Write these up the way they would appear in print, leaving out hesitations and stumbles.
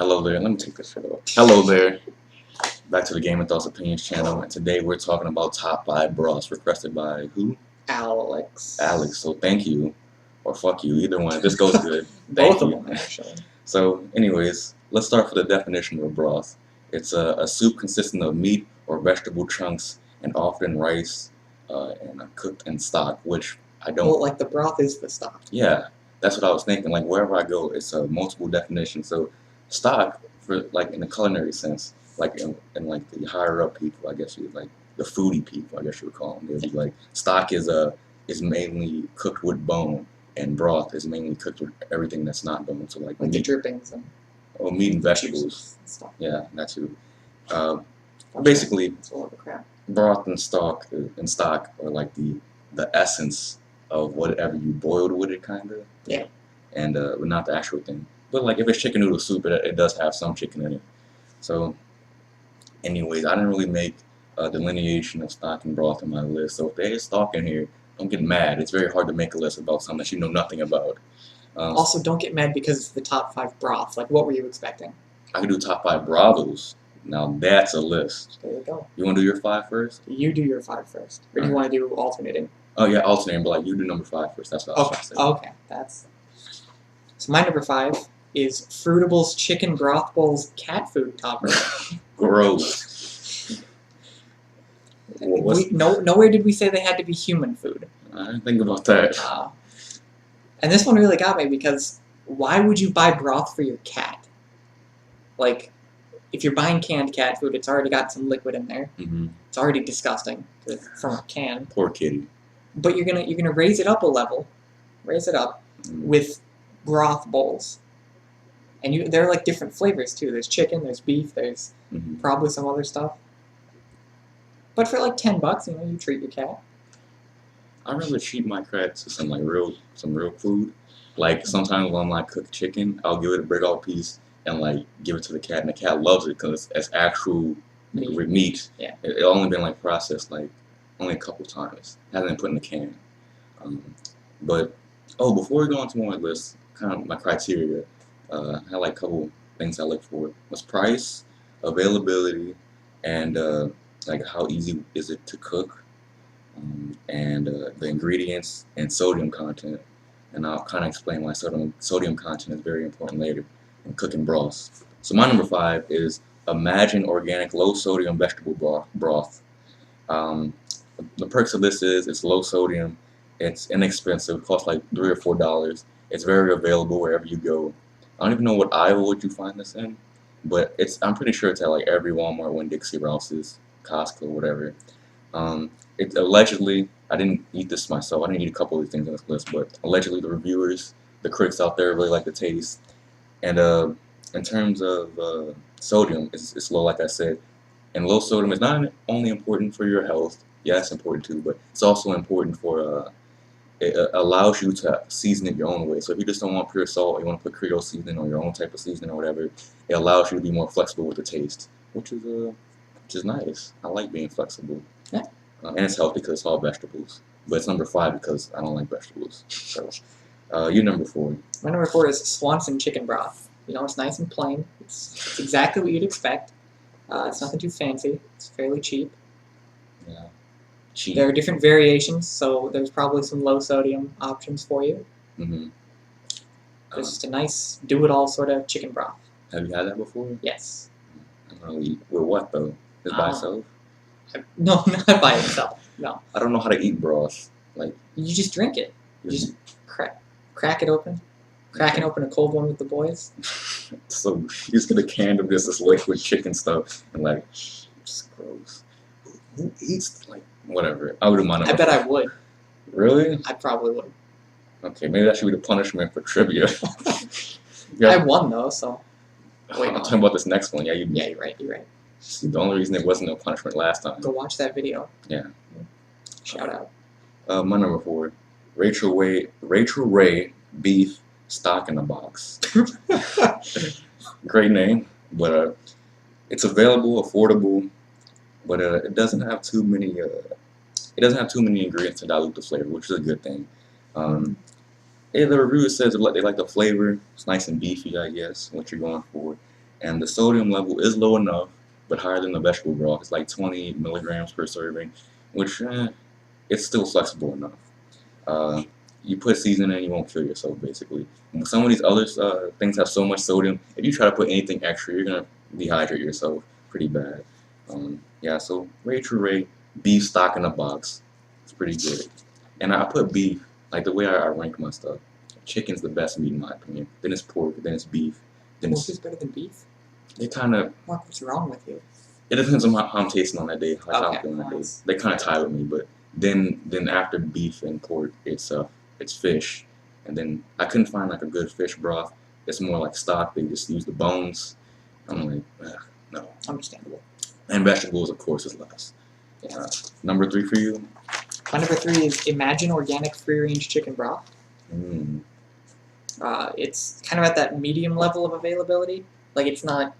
Hello there. Let me take this shit off. Hello there. Back to the Game and Thoughts Opinions channel, and today we're talking about top 5 broths requested by who? Alex. Alex. So thank you, or fuck you, either one. This goes good. Both of them, actually. So, anyways, let's start with the definition of a broth. It's a soup consisting of meat or vegetable chunks, and often rice, and cooked in stock, which I don't. Well, like the broth is the stock. Yeah, that's what I was thinking. Like wherever I go, it's a multiple definition. So stock, for like in the culinary sense, like in like the higher up people, I guess you like the foodie people, I guess you would call them. They'd be like stock is mainly cooked with bone, and broth is mainly cooked with everything that's not bone. So like the drippings and meat and vegetables. And stuff. Yeah, that too. Basically, it's a lot of crap. Broth and stock are like the essence of whatever you boiled with it, kind of. Yeah. And not the actual thing. But like if it's chicken noodle soup, it does have some chicken in it. So, anyways, I didn't really make a delineation of stock and broth in my list. So if there is stock in here, don't get mad. It's very hard to make a list about something that you know nothing about. Also, don't get mad because it's the top 5 broths. Like, what were you expecting? I could do top 5 brothels. Now that's a list. There you go. You want to do your 5 first? You do your 5 first. Or do you want to do alternating? Oh yeah, alternating, but like you do number 5 first. That's what I was trying to say. Okay, that's... So my number 5 is Fruitables Chicken Broth Bowls Cat Food Topper. Gross. Nowhere did we say they had to be human food. I didn't think about that. And this one really got me because why would you buy broth for your cat? Like, if you're buying canned cat food, it's already got some liquid in there. Mm-hmm. It's already disgusting from a can. Poor kitty. But you're gonna raise it up a level, with broth bowls, and there are like different flavors too. There's chicken, there's beef, there's probably some other stuff. But for like $10, you treat your cat. I rather treat my cat to some real food. Like sometimes when I cook chicken, I'll give it a big old piece and like give it to the cat, and the cat loves it because it's actual meat. Yeah. It only been processed only a couple times. It hasn't been put in a can. But before we go on to my list, kind of my criteria, I had a couple things I look for. Was price, availability, and like how easy is it to cook, and the ingredients and sodium content. And I'll kind of explain why sodium content is very important later in cooking broths. So my number 5 is Imagine Organic Low Sodium Vegetable Broth. The perks of this is it's low sodium, it's inexpensive, it costs like $3 or $4. It's very available wherever you go. I don't even know what aisle would you find this in, but I'm pretty sure it's at like every Walmart, Winn-Dixie, Rouse's, Costco, whatever. It allegedly, I didn't eat this myself. I didn't eat a couple of these things on this list, but allegedly the reviewers, the critics out there really like the taste. And in terms of sodium, it's low, like I said. And low sodium is not only important for your health. Yeah, it's important too, but it's also important for it allows you to season it your own way. So if you just don't want pure salt, or you want to put Creole seasoning or your own type of seasoning or whatever, it allows you to be more flexible with the taste, which is nice. I like being flexible. Yeah. And it's healthy because it's all vegetables. But it's number 5 because I don't like vegetables. So, you number 4. My number 4 is Swanson Chicken Broth. It's nice and plain. It's exactly what you'd expect. It's nothing too fancy. It's fairly cheap. Yeah. Cheap. There are different variations, so there's probably some low sodium options for you. Mm-hmm. It's just a nice do-it-all sort of chicken broth. Have you had that before? Yes. I don't know. With what though? Just by itself? No, not by itself. No. I don't know how to eat broth. Like you just drink it. You just crack it open. Cracking open a cold one with the boys. So you just get a can of this liquid chicken stuff and it's gross. Who eats whatever? I would mind. I bet I would. Really? I probably would. Okay, maybe that should be the punishment for trivia. I won though, so. Wait, I'm talking about this next one. Yeah, you're right. See, the only reason it wasn't a punishment last time. Go watch that video. Yeah. Shout out. My number 4, Rachel Ray beef stock in a box. Great name, but it's available, affordable, but it doesn't have too many. It doesn't have too many ingredients to dilute the flavor, which is a good thing. The review says they like the flavor. It's nice and beefy, I guess, what you're going for. and the sodium level is low enough, but higher than the vegetable broth. It's like 20 milligrams per serving, which it's still flexible enough. You put seasoning in, you won't kill yourself, basically. And some of these other things have so much sodium, if you try to put anything extra, you're going to dehydrate yourself pretty bad. Yeah, so Ray True Ray, beef stock in a box. It's pretty good. And I put beef, like the way I rank my stuff. Chicken's the best meat in my opinion. Then it's pork, then it's beef. Then Pork is better than beef? They kind of... Mark, what's wrong with you? It depends on how I'm tasting on that day, how I'm feeling that day. They kind of tie with me, but then after beef and pork, it's fish. And then I couldn't find like a good fish broth. It's more like stock. They just use the bones. I'm like, no. Understandable. And vegetables, of course, is less. Yeah. Number 3 for you? My number 3 is Imagine Organic Free Range Chicken Broth. It's kind of at that medium level of availability. Like it's not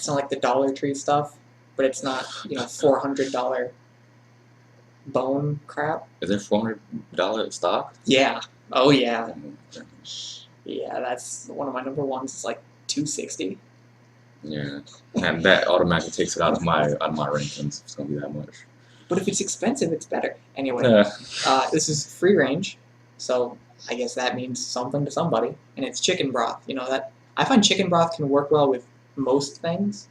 like the Dollar Tree stuff, but it's not $400 bone crap. Is there $400 stock? Yeah. Oh yeah. Yeah, that's one of my number ones. It's like $260. Yeah, and that automatically takes it out of my rankings. It's gonna be that much. But if it's expensive, it's better. Anyway, this is free range, so I guess that means something to somebody. And it's chicken broth. That I find chicken broth can work well with most things.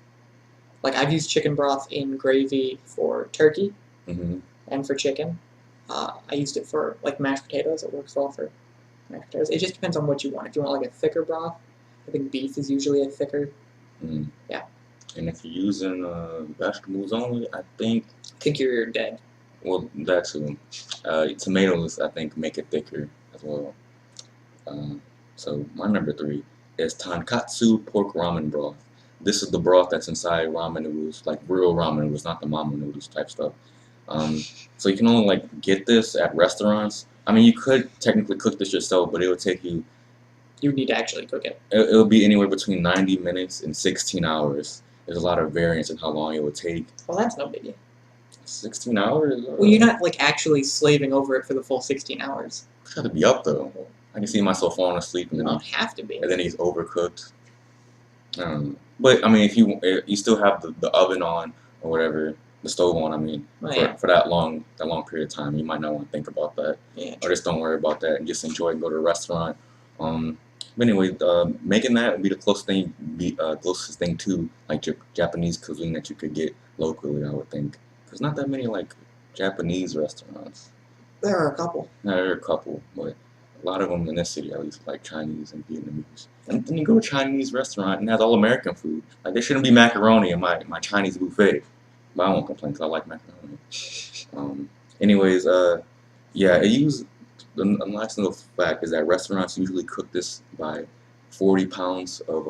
Like I've used chicken broth in gravy for turkey and for chicken. I used it for like mashed potatoes. It works well for mashed potatoes. It just depends on what you want. If you want like a thicker broth, I think beef is usually a thicker. Yeah. And if you're using vegetables only, I think you're dead. Well, that too. Tomatoes, I think, make it thicker as well. So my number 3 is Tonkatsu pork ramen broth. This is the broth that's inside ramen noodles, like real ramen noodles, not the mama noodles type stuff. So you can only like get this at restaurants. I mean, you could technically cook this yourself, but it would take you. You would need to actually cook it. It'll be anywhere between 90 minutes and 16 hours. There's a lot of variance in how long it would take. Well, that's no biggie. 16 hours? Well, you're not like actually slaving over it for the full 16 hours. I try to be up though. I can see myself falling asleep and You then don't have to be. and then he's overcooked. But I mean, if you still have the oven on or whatever, the stove on. I mean, for that long period of time, you might not want to think about that. Yeah. Or just don't worry about that and just enjoy and go to a restaurant. But anyway, making that would be the closest thing to like Japanese cuisine that you could get locally, I would think. There's not that many like Japanese restaurants. There are a couple. There are a couple, but a lot of them in this city at least, like Chinese and Vietnamese. And then you go to a Chinese restaurant and it has all American food. Like there shouldn't be macaroni in my Chinese buffet, but I won't complain because I like macaroni. Anyways, yeah, the nice little fact is that restaurants usually cook this by 40 pounds of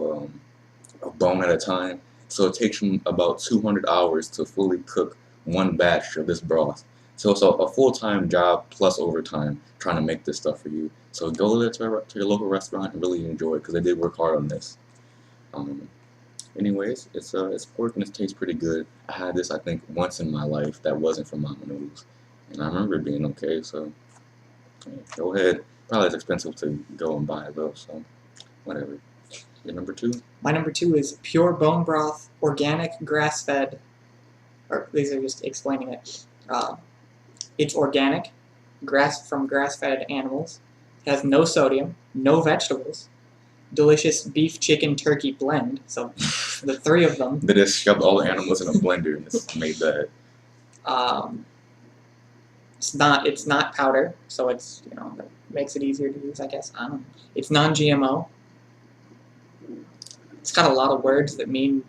bone at a time. So it takes them about 200 hours to fully cook one batch of this broth. So it's a full-time job plus overtime trying to make this stuff for you. So go there to your local restaurant and really enjoy it because they did work hard on this. Anyways, it's pork and it tastes pretty good. I had this I think once in my life that wasn't from Mama Noodles, and I remember it being okay. So yeah, go ahead. Probably it's expensive to go and buy it though. So whatever. Your number 2? My number 2 is pure bone broth, organic, grass-fed. Or these are just explaining it. It's organic, from grass-fed animals. It has no sodium, no vegetables. Delicious beef, chicken, turkey blend. So the 3 of them. They just shoved all the animals in a blender and just made that. It's not powder, so it's that makes it easier to use, I guess. I don't know. It's non-GMO. It's got a lot of words that mean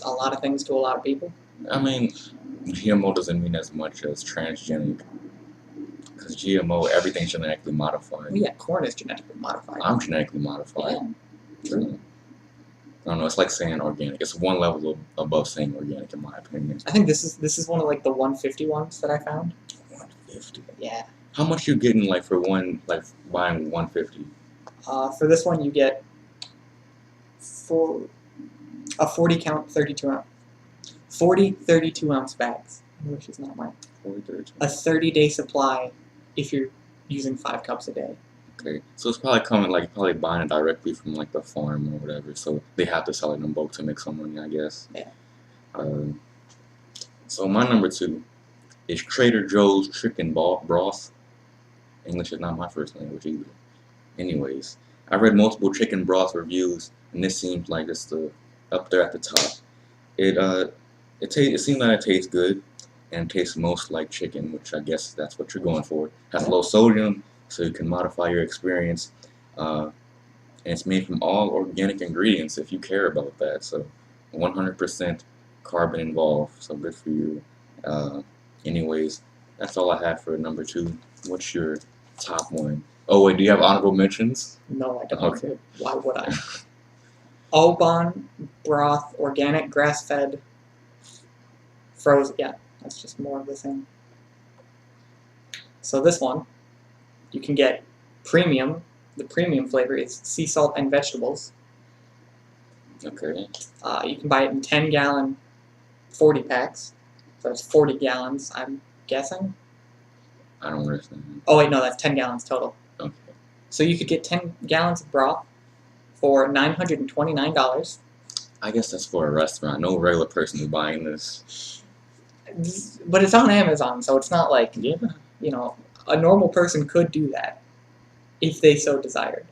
a lot of things to a lot of people. I mean, GMO doesn't mean as much as transgenic. Because GMO, everything's genetically modified. Well, yeah, corn is genetically modified. I'm genetically modified. Yeah, true. I don't know, it's like saying organic. It's one level above saying organic in my opinion. I think this is one of like the 150 ones that I found. 150? Yeah. How much you getting like for buying 150? For this one you get a 40 count 32 ounce. 40 32 ounce bags, which is not mine. 40, 32. A 30-day supply if you're using 5 cups a day. Okay, so it's probably coming like probably buying it directly from like the farm or whatever. So they have to sell it in bulk to make some money, I guess. Yeah. So my number 2 is Trader Joe's chicken broth. English is not my first language either. Anyways, I read multiple chicken broth reviews, and this seems like it's up there at the top. It seems like it tastes good, and tastes most like chicken, which I guess that's what you're going for. It has low sodium, so you can modify your experience. And it's made from all organic ingredients if you care about that. So 100% carbon involved, so good for you. Anyways, that's all I have for number 2. What's your top one? Oh wait, do you have honorable mentions? No, I don't. Okay. Why would I? Aubon broth, organic, grass-fed, frozen. Yeah, that's just more of the same. So this one, you can get premium. The premium flavor is sea salt and vegetables. Okay. You can buy it in 10-gallon 40 packs. So it's 40 gallons, I'm guessing. I don't understand. Oh wait, no, that's 10 gallons total. Okay. So you could get 10 gallons of broth for $929. I guess that's for a restaurant. No regular person is buying this. But it's on Amazon, so it's not like, Yeah. you know, a normal person could do that if they so desired.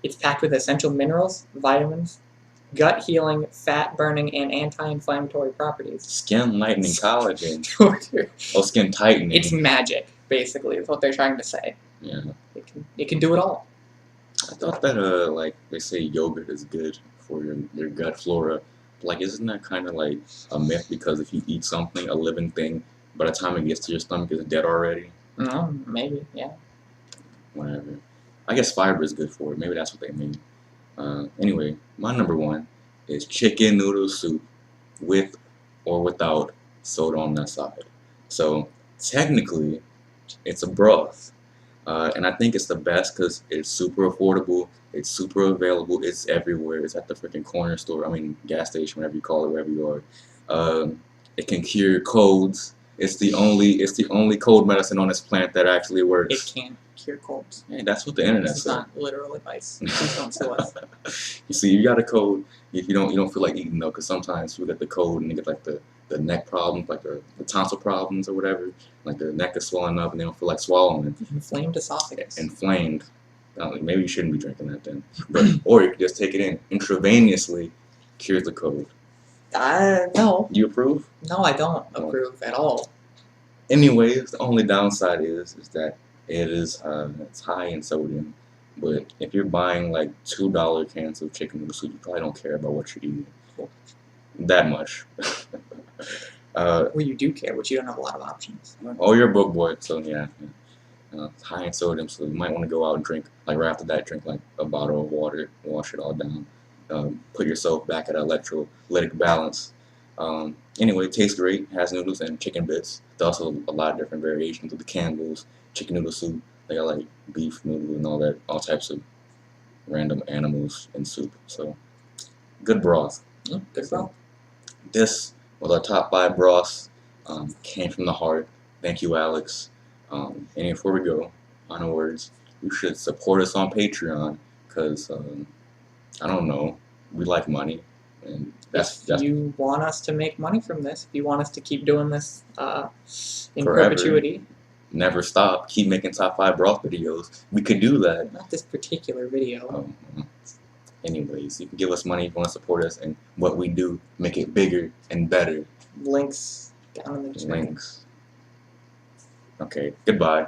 It's packed with essential minerals, vitamins, gut healing, fat burning, and anti-inflammatory properties. Skin lightening collagen. It's Oh, skin tightening. magic, basically, is what they're trying to say. Yeah. It can do it all. I thought that like they say yogurt is good for your gut flora. Like, isn't that kind of like a myth? Because if you eat something, a living thing, by the time it gets to your stomach, it's dead already. No, maybe, yeah. Whatever. I guess fiber is good for it. Maybe that's what they mean. Anyway, my number 1 is chicken noodle soup with or without soda on that side. So technically, it's a broth. And I think it's the best because it's super affordable, it's super available, it's everywhere. It's at the freaking corner store, gas station, whatever you call it, wherever you are. It can cure colds. It's the only cold medicine on this planet that actually works. It can't cure colds. Hey, that's what the internet This is said. not literal advice. Please don't sue us. You see, you got a cold. If you don't feel like eating though, because sometimes you get the cold and you get like the neck problems, like the tonsil problems or whatever. Like the neck is swelling up and they don't feel like swallowing. Inflamed esophagus. Inflamed. Maybe you shouldn't be drinking that then. But or you could just take it in intravenously. Cures the cold. No. You approve? No, I don't approve at all. Anyways, the only downside is that it's high in sodium. But if you're buying like $2 cans of chicken noodle soup, you probably don't care about what you're eating that much. Well, you do care, but you don't have a lot of options. Oh, you're a broke boy, so yeah. It's high in sodium, so you might want to go out and drink, like right after that, drink like a bottle of water, wash it all down, put yourself back at electrolytic balance. Anyway, it tastes great, has noodles and chicken bits. There's also a lot of different variations of the Campbell's chicken noodle soup. They got like beef noodle and all types of random animals in soup. So, good broth. Good broth. This was our top 5 broths. Came from the heart. Thank you, Alex. And before we go, final words, you should support us on Patreon because, I don't know, we like money. And that's if you want us to make money from this, if you want us to keep doing this in forever, perpetuity. Never stop. Keep making top 5 broth videos. We could do that. Not this particular video. Anyways, you can give us money if you want to support us and what we do, make it bigger and better. Links down in the description. Links. Okay, goodbye.